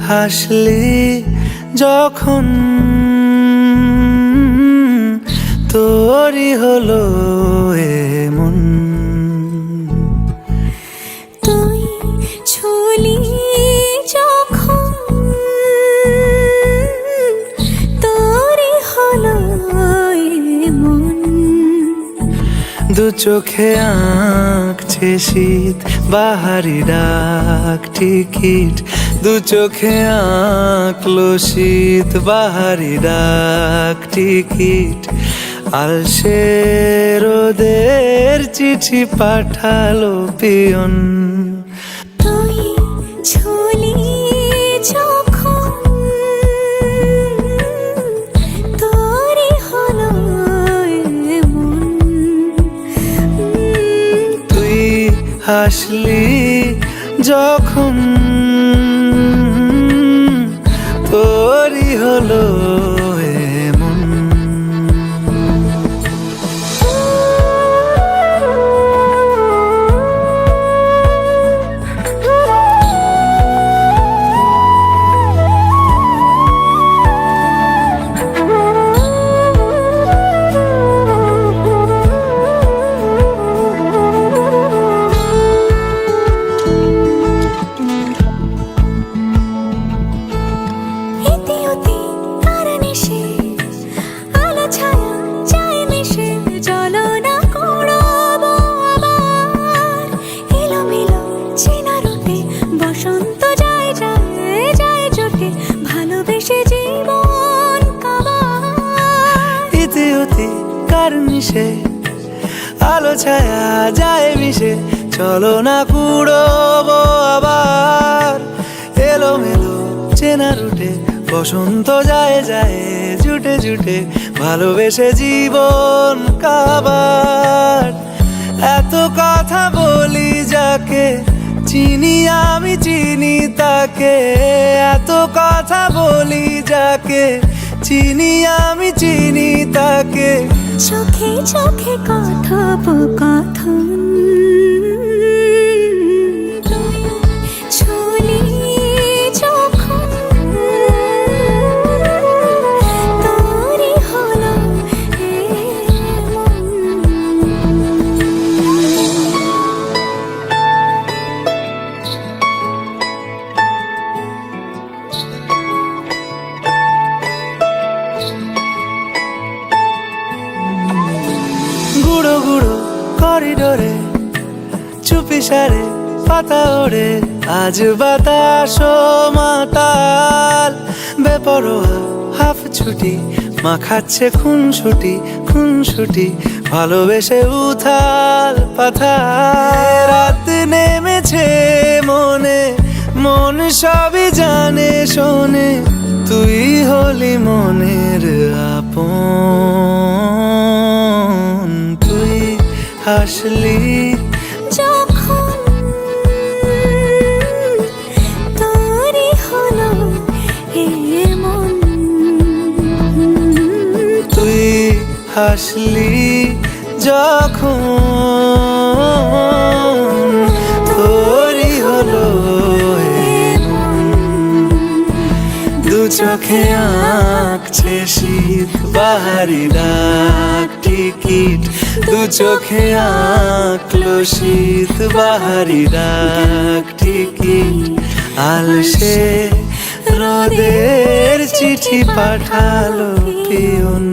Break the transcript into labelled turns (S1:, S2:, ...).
S1: হাসলি যখন তোরই হলো এমন।
S2: তুই ছুলি যখন তোরই হলো এমন।
S1: দু চোখে আঁকছে শীত বাহারি ডাক টিকিট, দু চোখে আঁকলো শীত বাহারি ডাক টিকিট। আলসে রোদের চিঠি পাঠালো পিয়ন।
S2: তুই ছুলি যখন তোরই হলো এমন।
S1: তুই হাসলি যখন তোরই হলো এমন। মিশে আলো ছায়া যায় মিশে, চলো না কুড়োবো আবার। এলোমেলো চেনা রুটে বসন্ত যায় যায় জুটে জুটে, ভালোবেসে জীবন কাবার। এত কথা বলি যাকে চিনি আমি চিনি তাকে, এত কথা বলি যাকে চিনি আমি চিনি তাকে।
S2: চোখে চোখে কথোপকথন, ছুলি যখন তোরই হলো
S1: গুঁড়ো গুঁড়ো করিডোরে চুপি সারে পাতা ওড়ে, আজ বাতাস মাতাল বেপরোয়া হাফ ছুটি মাখাচ্ছে খুনসুটি খুনসুটি, ভালোবেসে উথাল পাথাল। রাত নেমেছে মনে মন সবই জানে শোনে, তুই হলি মনের আপন। তুই হাসলি
S2: যখন তোরই হলো এমন।
S1: তুই হাসলি যখন তোরই হলো এমন। দু চোখে আঁকছে শীত বাহারি ডাক টিকিট, দু চোখে আঁকলো শীত বাহারি ডাক টিকিট। আলসে রোদের চিঠি পাঠালো পিয়ন।